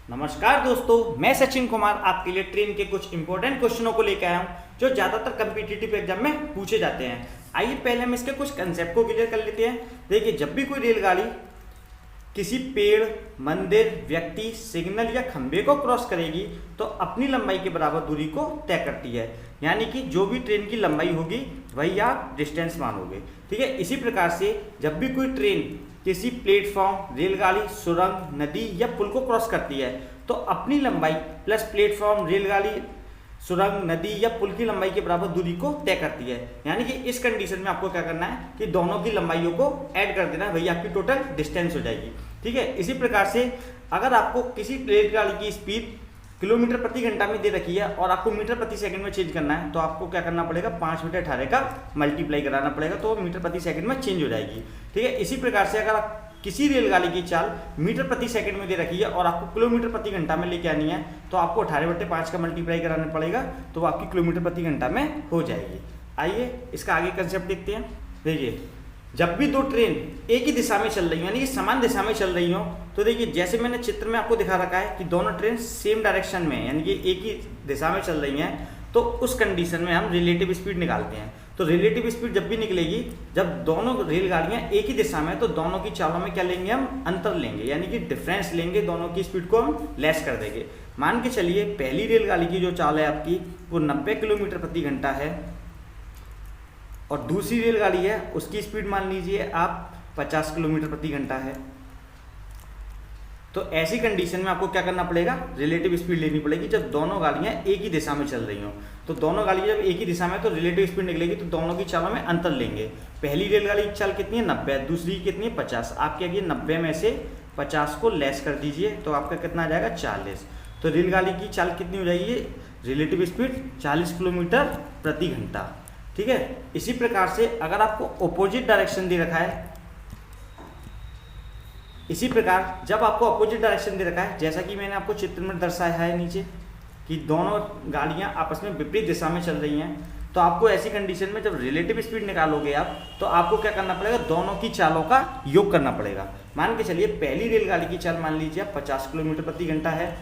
नमस्कार दोस्तों, मैं सचिन कुमार आपके लिए ट्रेन के कुछ इंपॉर्टेंट क्वेश्चनों को लेकर आया हूं जो ज़्यादातर कम्पिटिटिव एग्जाम में पूछे जाते हैं। आइए पहले हम इसके कुछ कंसेप्ट को क्लियर कर लेते हैं। देखिए, जब भी कोई रेलगाड़ी किसी पेड़, मंदिर, व्यक्ति, सिग्नल या खंबे को क्रॉस करेगी तो अपनी लंबाई के बराबर दूरी को तय करती है। यानी कि जो भी ट्रेन की लंबाई होगी वही आप डिस्टेंस मानोगे। ठीक है, इसी प्रकार से जब भी कोई ट्रेन किसी प्लेटफॉर्म, रेलगाड़ी, सुरंग, नदी या पुल को क्रॉस करती है तो अपनी लंबाई प्लस प्लेटफॉर्म, रेलगाड़ी, सुरंग, नदी या पुल की लंबाई के बराबर दूरी को तय करती है। यानी कि इस कंडीशन में आपको क्या करना है कि दोनों की लंबाइयों को ऐड कर देना है, वही आपकी टोटल डिस्टेंस हो जाएगी। ठीक है, इसी प्रकार से अगर आपको किसी रेलगाड़ी की स्पीड किलोमीटर प्रति घंटा में दे रखी है और आपको मीटर प्रति सेकंड में चेंज करना है तो आपको क्या करना पड़ेगा, 5 मीटर 18 का मल्टीप्लाई कराना पड़ेगा तो मीटर प्रति सेकंड में चेंज हो जाएगी। ठीक है, इसी प्रकार से अगर आप किसी रेलगाड़ी की चाल मीटर प्रति सेकंड में दे रखी है और आपको किलोमीटर प्रति घंटा में लेके आनी है तो आपको 18/5 का मल्टीप्लाई कराना पड़ेगा तो वो आपकी किलोमीटर प्रति घंटा में हो जाएगी। आइए इसका आगे कंसेप्ट देखते हैं। देखिए, जब भी दो ट्रेन एक ही दिशा में चल रही हो यानी कि समान दिशा में चल रही हो तो देखिए, जैसे मैंने चित्र में आपको दिखा रखा है कि दोनों ट्रेन सेम डायरेक्शन में यानी कि एक ही दिशा में चल रही हैं, तो उस कंडीशन में हम रिलेटिव स्पीड निकालते हैं। तो रिलेटिव स्पीड जब भी निकलेगी, जब दोनों रेलगाड़ियां एक ही दिशा में, तो दोनों की चालों में क्या लेंगे, हम अंतर लेंगे यानी कि डिफरेंस लेंगे, दोनों की स्पीड को हम लेस कर देंगे। मान के चलिए पहली रेलगाड़ी की जो चाल है आपकी वो 90 किलोमीटर प्रति घंटा है और दूसरी रेलगाड़ी है उसकी स्पीड मान लीजिए आप 50 किलोमीटर प्रति घंटा है। तो ऐसी कंडीशन में आपको क्या करना पड़ेगा, रिलेटिव स्पीड लेनी पड़ेगी जब दोनों गाड़ियां एक ही दिशा में चल रही हो। तो दोनों गाड़ियां जब एक ही दिशा में तो रिलेटिव स्पीड निकलेगी तो दोनों की चालों में अंतर लेंगे। पहली रेलगाड़ी की चाल कितनी है, 90, दूसरी की कितनी है, 50। आप क्या कीजिए 90 में से 50 को लेस कर दीजिए तो आपका कितना आ जाएगा, 40। तो रेलगाड़ी की चाल कितनी हो जाएगी, रिलेटिव स्पीड 40 किलोमीटर प्रति घंटा। ठीक है, इसी प्रकार से अगर आपको अपोजिट डायरेक्शन दे रखा है, इसी प्रकार जब आपको अपोजिट डायरेक्शन दे रखा है, जैसा कि मैंने आपको चित्र में दर्शाया है नीचे कि दोनों गाड़ियां आपस में विपरीत दिशा में चल रही हैं, तो आपको ऐसी कंडीशन में जब रिलेटिव स्पीड निकालोगे आप तो आपको क्या करना पड़ेगा, दोनों की चालों का योग करना पड़ेगा। मान के चलिए पहली रेलगाड़ी की चाल मान लीजिए 50 किलोमीटर प्रति घंटा है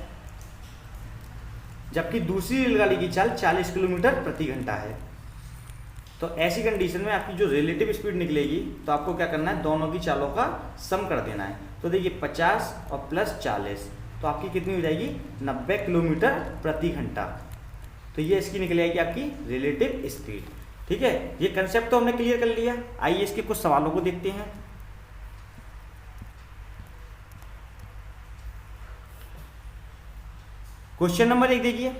जबकि दूसरी रेलगाड़ी की चाल 40 किलोमीटर प्रति घंटा है। तो ऐसी कंडीशन में आपकी जो रिलेटिव स्पीड निकलेगी तो आपको क्या करना है, दोनों की चालों का सम कर देना है। तो देखिए 50 और प्लस 40 तो आपकी कितनी हो जाएगी, 90 किलोमीटर प्रति घंटा। तो ये इसकी निकल आएगी आपकी रिलेटिव स्पीड। ठीक है, ये कंसेप्ट तो हमने क्लियर कर लिया। आइए इसके कुछ सवालों को देखते हैं। क्वेश्चन नंबर 1 देखिए,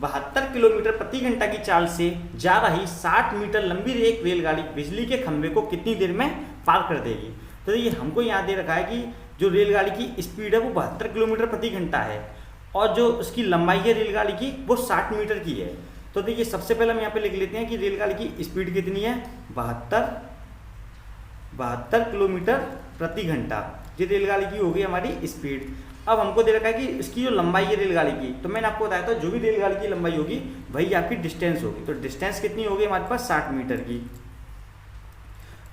72 किलोमीटर प्रति घंटा की चाल से जा रही 60 मीटर लंबी एक रेलगाड़ी बिजली के खंभे को कितनी देर में पार कर देगी। तो ये हमको यहाँ दे रखा है कि जो रेलगाड़ी की स्पीड है वो 72 किलोमीटर प्रति घंटा है और जो उसकी लंबाई है रेलगाड़ी की वो 60 मीटर की है। तो देखिए सबसे पहले हम यहाँ पे लिख लेते हैं कि रेलगाड़ी की स्पीड कितनी है, 72 किलोमीटर प्रति घंटा। ये रेलगाड़ी की होगी हमारी स्पीड। अब हमको दे रखा है कि इसकी जो लंबाई है रेलगाड़ी की, तो मैंने आपको बताया था जो भी रेलगाड़ी की लंबाई होगी वही आपकी डिस्टेंस होगी। तो डिस्टेंस कितनी होगी हमारे पास, 60 मीटर की।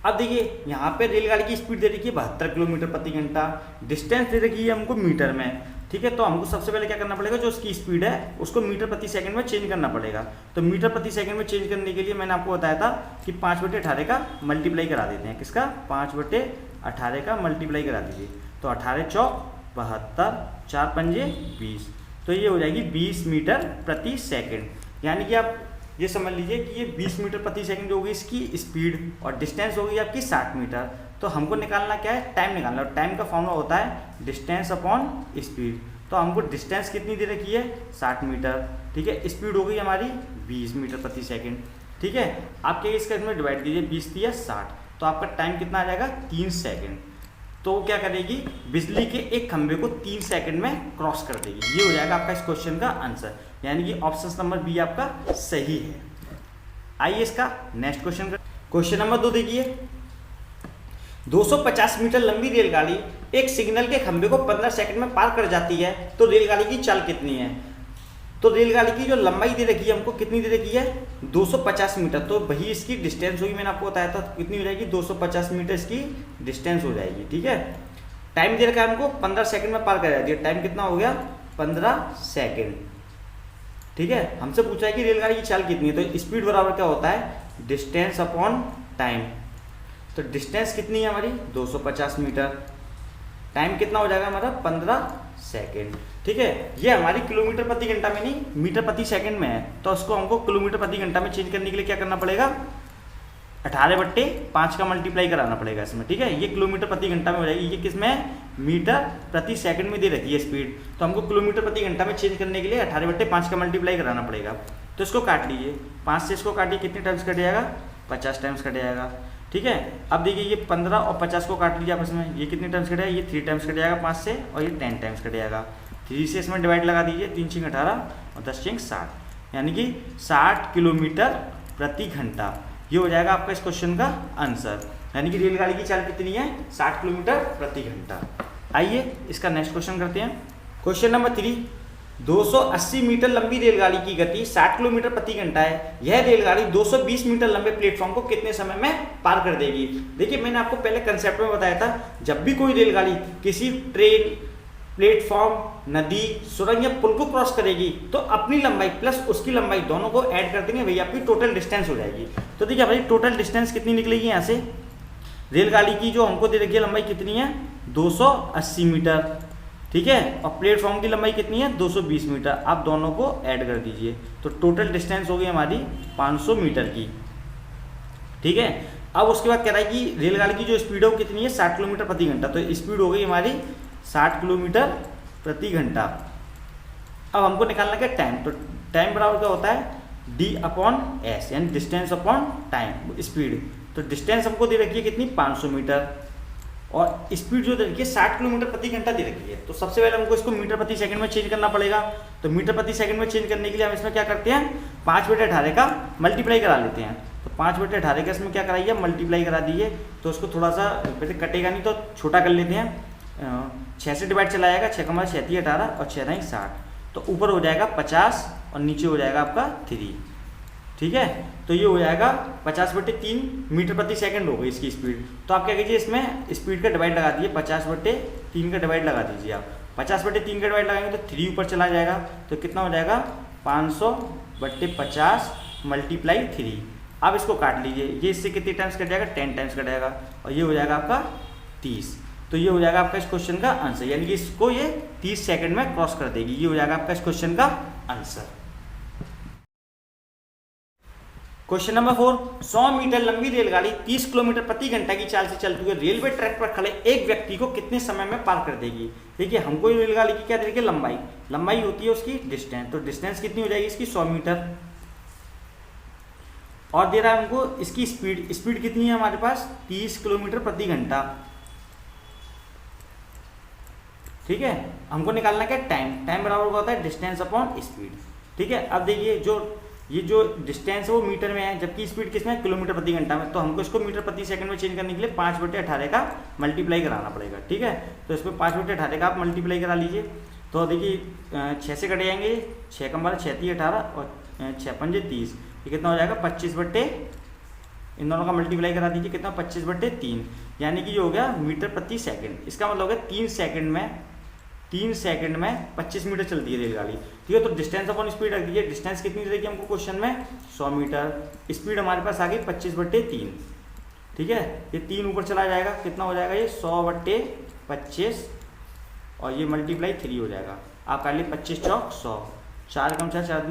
अब देखिए यहाँ पे रेलगाड़ी की स्पीड दे रखी है 72 किलोमीटर प्रति घंटा, डिस्टेंस दे रखी है हमको मीटर में। ठीक है, तो हमको सबसे पहले क्या करना पड़ेगा, जो उसकी स्पीड है उसको मीटर प्रति सेकंड में चेंज करना पड़ेगा। तो मीटर प्रति सेकंड में चेंज करने के लिए मैंने आपको बताया था कि 5/18 का मल्टीप्लाई करा देते हैं। किसका, 5/18 का मल्टीप्लाई करा दीजिए। तो 18 चौक 72, 4 पंजे 20, तो ये हो जाएगी 20 मीटर प्रति सेकंड। यानी कि आप ये समझ लीजिए कि ये 20 मीटर प्रति सेकंड होगी इसकी स्पीड और डिस्टेंस होगी आपकी 60 मीटर। तो हमको निकालना क्या है, टाइम निकालना। और टाइम का फॉर्मूला होता है डिस्टेंस अपॉन स्पीड। तो हमको डिस्टेंस कितनी दे रखी है, 60 मीटर। ठीक है, स्पीड हो गई हमारी 20 मीटर प्रति सेकंड। ठीक है, आप क्या इसका इसमें डिवाइड कीजिए, 20 दिया 60, तो आपका टाइम कितना आ जाएगा, 3 सेकंड। तो क्या करेगी, बिजली के एक खंभे को 3 सेकंड में क्रॉस कर देगी। ये हो जाएगा आपका इस क्वेश्चन का आंसर, यानी कि ऑप्शन नंबर बी आपका सही है। आइए इसका नेक्स्ट क्वेश्चन, क्वेश्चन नंबर 2 देखिए, 250 मीटर लंबी रेलगाड़ी एक सिग्नल के खंभे को 15 सेकंड में पार कर जाती है तो रेलगाड़ी की चाल कितनी है। तो रेलगाड़ी की जो लंबाई दे रखी है हमको कितनी दे रखी है, 250 मीटर। तो वही इसकी डिस्टेंस होगी, मैंने आपको बताया था कितनी हो जाएगी, 250 मीटर इसकी डिस्टेंस हो जाएगी। ठीक है, टाइम दे रखा है हमको 15 सेकंड में पार कर जाती है। टाइम कितना हो गया, 15 सेकेंड। ठीक है, हमसे पूछा है कि रेलगाड़ी की चाल कितनी है, तो स्पीड बराबर क्या होता है डिस्टेंस अपॉन टाइम। तो डिस्टेंस कितनी है हमारी 250 मीटर, टाइम कितना हो जाएगा हमारा 15 सेकेंड। ठीक है, ये हमारी किलोमीटर प्रति घंटा में नहीं मीटर प्रति सेकंड में है, तो उसको हमको किलोमीटर प्रति घंटा में चेंज करने के लिए क्या करना पड़ेगा 18/5 का मल्टीप्लाई कराना पड़ेगा इसमें। ठीक है, ये किलोमीटर प्रति घंटा में हो जाएगी, ये किसमें मीटर प्रति सेकंड में दे रखी है स्पीड, तो हमको किलोमीटर प्रति घंटा में चेंज करने के लिए 18/5 का मल्टीप्लाई कराना पड़ेगा। तो इसको काट लीजिए, 5 से इसको काटिए, कितने टाइम्स कट जाएगा 50 टाइम्स कट जाएगा। ठीक है, अब देखिए ये 15 और 50 को काट लीजिए आपस में, ये कितने टाइम्स कट जाएगा, ये 3 टाइम्स कट जाएगा 5 से, और ये 10 टाइम्स कट जाएगा। 3 से इसमें डिवाइड लगा दीजिए, 3 6 18 और 10 6 60, यानी कि 60 किलोमीटर प्रति घंटा। ये हो जाएगा आपका इस क्वेश्चन का आंसर, यानी कि रेलगाड़ी की चाल कितनी है 60 किलोमीटर प्रति घंटा। आइए इसका नेक्स्ट क्वेश्चन करते हैं। क्वेश्चन नंबर 3, 280 मीटर लंबी रेलगाड़ी की गति 60 किलोमीटर प्रति घंटा है। यह रेलगाड़ी 220 मीटर लंबे प्लेटफॉर्म को कितने समय में पार कर देगी। देखिए मैंने आपको पहले कंसेप्ट में बताया था, जब भी कोई रेलगाड़ी किसी ट्रेन, प्लेटफॉर्म, नदी, सुरंग या पुल को क्रॉस करेगी तो अपनी लंबाई प्लस उसकी लंबाई दोनों को ऐड कर देंगे, वही आपकी टोटल डिस्टेंस हो जाएगी। तो देखिए भाई टोटल डिस्टेंस कितनी निकलेगी यहाँ से, रेलगाड़ी की जो हमको दे रखी है लंबाई कितनी है 280 मीटर। ठीक है, और प्लेटफॉर्म की लंबाई कितनी है 220 मीटर। आप दोनों को ऐड कर दीजिए तो टोटल डिस्टेंस होगी हमारी 500 मीटर की। ठीक है, अब उसके बाद कह रहा है कि रेलगाड़ी की जो स्पीड है वो कितनी है 60 किलोमीटर प्रति घंटा, तो स्पीड हो गई हमारी 60 किलोमीटर प्रति घंटा। अब हमको निकालना क्या टाइम, तो टाइम बराबर क्या होता है D/S, यानी डिस्टेंस अपॉन टाइम स्पीड। तो डिस्टेंस हमको दे रखी है कितनी 500 मीटर, और स्पीड जो दे रखी है 60 किलोमीटर प्रति घंटा दे रखी है। तो सबसे पहले हमको इसको मीटर प्रति सेकंड में चेंज करना पड़ेगा। तो मीटर प्रति सेकंड में चेंज करने के लिए हम इसमें क्या करते हैं 5/18 का मल्टीप्लाई करा लेते हैं। तो 5/18 का इसमें क्या कराइए मल्टीप्लाई करा दीजिए, तो उसको थोड़ा सा वैसे कटेगा नहीं तो छोटा कर लेते हैं। 6 से डिवाइड चला जाएगा, 6 का 6 18 और 6 9 60, तो ऊपर हो जाएगा 50 और नीचे हो जाएगा आपका 3। ठीक है, तो ये हो जाएगा 50/3 मीटर प्रति सेकंड हो गई इसकी स्पीड। तो आप क्या कीजिए इसमें स्पीड का डिवाइड लगा दीजिए, 50/3 का डिवाइड लगा दीजिए आप। 50/3 का डिवाइड लगाएंगे तो 3 ऊपर चला जाएगा, तो कितना हो जाएगा 500/50 × 3। अब इसको काट लीजिए, ये इससे कितने टाइम्स कट जाएगा 10 टाइम्स कट जाएगा, और ये हो जाएगा आपका 30। तो ये हो जाएगा आपका इस क्वेश्चन का आंसर, यानी कि इसको ये 30 सेकंड में क्रॉस कर देगी। ये हो जाएगा आपका इस क्वेश्चन का आंसर। क्वेश्चन नंबर 4, 100 मीटर लंबी रेलगाड़ी 30 किलोमीटर प्रति घंटा की चाल से चलती हुए रेलवे ट्रैक पर खड़े एक व्यक्ति को कितने समय में पार कर देगी। देखिए हमको रेलगाड़ी की क्या देखिए लंबाई होती है उसकी डिस्टेंस, तो डिस्टेंस कितनी हो जाएगी इसकी 100 मीटर, और दे रहा है हमको इसकी स्पीड कितनी है हमारे पास 30 किलोमीटर प्रति घंटा। ठीक है, हमको निकालना क्या टाइम बराबर होता है डिस्टेंस अपॉन स्पीड। ठीक है, अब देखिए ये जो डिस्टेंस है वो मीटर में है, जबकि स्पीड किसमें है किलोमीटर प्रति घंटा में। तो हमको इसको मीटर प्रति सेकंड में चेंज करने के लिए 5/18 का मल्टीप्लाई कराना पड़ेगा। ठीक है, तो इसमें 5/18 का आप मल्टीप्लाई करा लीजिए, तो देखिए 6 से कट जाएंगे, 6 का 6 3 18 और 6 5 30, ये कितना हो जाएगा 25 इन दोनों का मल्टीप्लाई करा दीजिए, कितना 25/3, यानी कि ये हो गया मीटर प्रति सेकंड। इसका मतलब हो गया 3 सेकंड में 25 मीटर चलती है रेलगाड़ी। ठीक है, तो डिस्टेंस अपॉन स्पीड रख दीजिए, डिस्टेंस कितनी रहेगी हमको क्वेश्चन में 100 मीटर, स्पीड हमारे पास आ गई 25/3। ठीक है, ये 3 ऊपर चला जाएगा, कितना हो जाएगा ये 100/25, और ये मल्टीप्लाई 3 हो जाएगा। आप कर लिए 25 चौक 100, 4 कम 4 4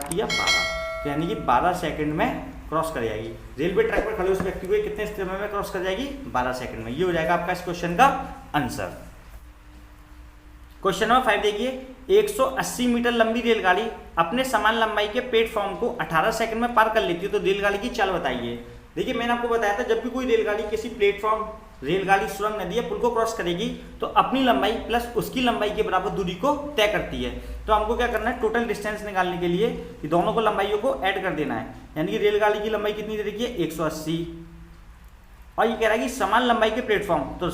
3 12, तो यानी कि 12 सेकंड में क्रॉस कर जाएगी। रेलवे ट्रैक पर खड़े उस व्यक्ति को कितने समय में क्रॉस कर जाएगी 12 सेकंड में। ये हो जाएगा आपका इस क्वेश्चन का आंसर। क्वेश्चन नंबर 5 देखिए, 180 मीटर लंबी रेलगाड़ी अपने समान लंबाई के प्लेटफॉर्म को 18 सेकंड में पार कर लेती है, तो रेलगाड़ी की चाल बताइए। देखिए मैंने आपको बताया था जब भी कोई रेलगाड़ी किसी प्लेटफॉर्म, रेलगाड़ी, सुरंग, नदी या पुल को क्रॉस करेगी तो अपनी लंबाई प्लस उसकी लंबाई के बराबर दूरी को तय करती है। तो हमको क्या करना है टोटल डिस्टेंस निकालने के लिए कि दोनों को लंबाइयों को ऐड कर देना है, यानी कि रेलगाड़ी की लंबाई कितनी दे रखी है 180, और ये कह रहा है कि समान लंबाई के प्लेटफॉर्म, तो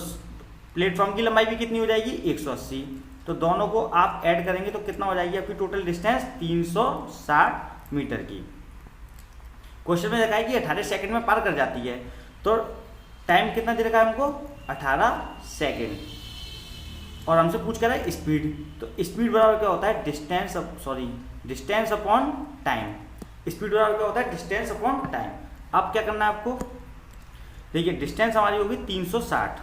प्लेटफॉर्म की लंबाई भी कितनी हो जाएगी 180, तो दोनों को आप ऐड करेंगे तो कितना हो जाएगी आपकी टोटल डिस्टेंस 360 मीटर की। क्वेश्चन में देखा है कि 18 सेकंड में पार कर जाती है, तो टाइम कितना दे रखा है हमको 18 सेकंड। और हमसे पूछ कर रहा है स्पीड, तो स्पीड बराबर क्या होता है डिस्टेंस अपॉन टाइम। स्पीड बराबर क्या होता है डिस्टेंस अपॉन टाइम। अब क्या करना है आपको, देखिए डिस्टेंस हमारी होगी 360,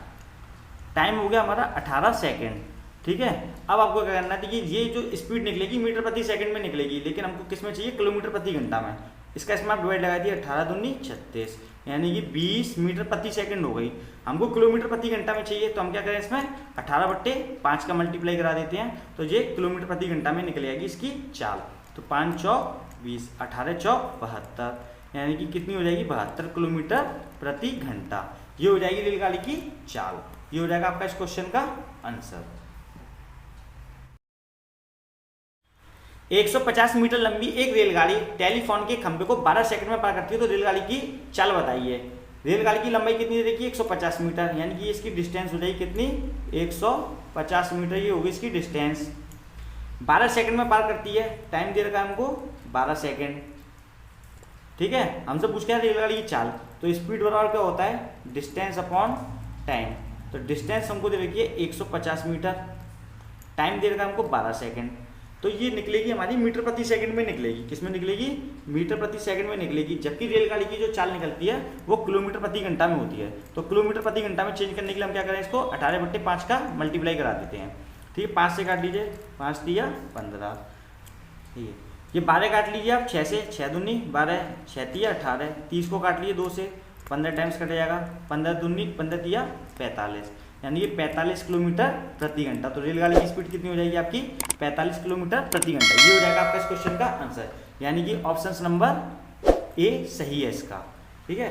टाइम हो गया हमारा 18 सेकेंड, ठीक है। अब आपको क्या करना है, देखिए ये जो स्पीड निकलेगी मीटर प्रति सेकंड में निकलेगी, लेकिन हमको किस में चाहिए, किलोमीटर प्रति घंटा में। इसका इसमें आप डिवाइड लगा दिए 18 दूनी 36, यानी कि 20 मीटर प्रति सेकंड हो गई। हमको किलोमीटर प्रति घंटा में चाहिए, तो हम क्या करें, इसमें 18/5 का मल्टीप्लाई करा देते हैं, तो ये किलोमीटर प्रति घंटा में निकल जाएगी इसकी चाल। तो 5 चौक 20, 18 चौक 72, यानी कि कितनी हो जाएगी 72 किलोमीटर प्रति घंटा। ये हो जाएगी रेलगाड़ी की चाल। ये हो जाएगा आपका इस क्वेश्चन का आंसर। 150 मीटर लंबी एक रेलगाड़ी टेलीफोन के खंभे को 12 सेकंड में पार करती है, तो रेलगाड़ी की चाल बताइए। रेलगाड़ी की लंबाई कितनी देखिए 150 मीटर, यानी कि इसकी डिस्टेंस हो जाएगी कितनी 150 मीटर, ये होगी इसकी डिस्टेंस। 12 सेकंड में पार करती है, टाइम दे रखा है हमको 12 सेकंड, ठीक है। हमसे पूछ के रेलगाड़ी की चाल, तो स्पीड बराबर क्या होता है डिस्टेंस अपॉन टाइम। तो डिस्टेंस हमको दे रखी है 150 मीटर, टाइम दे रखा है हमको 12 सेकंड, तो ये निकलेगी हमारी मीटर प्रति सेकंड में निकलेगी। किस में निकलेगी, मीटर प्रति सेकंड में निकलेगी। जबकि रेलगाड़ी की जो चाल निकलती है वो किलोमीटर प्रति घंटा में होती है। तो किलोमीटर प्रति घंटा में चेंज करने के लिए हम क्या करें, इसको 18/5 का मल्टीप्लाई करा देते हैं, ठीक है। 5 से काट लीजिए, 5 दिया 15, ठीक है। ये 12 काट लीजिए आप, 6 से 6 दूनी 12, 6 दिया 18, 30 को काट लीजिए 2 से, 15 टाइम्स कट जाएगा, 15 दूनी 15 दिया 45, यानी कि 45 किलोमीटर प्रति घंटा। तो रेलगाड़ी की स्पीड कितनी हो जाएगी आपकी 45 किलोमीटर प्रति घंटा। ये हो जाएगा आपका इस क्वेश्चन का आंसर, यानी कि ऑप्शन नंबर ए सही है इसका, ठीक है।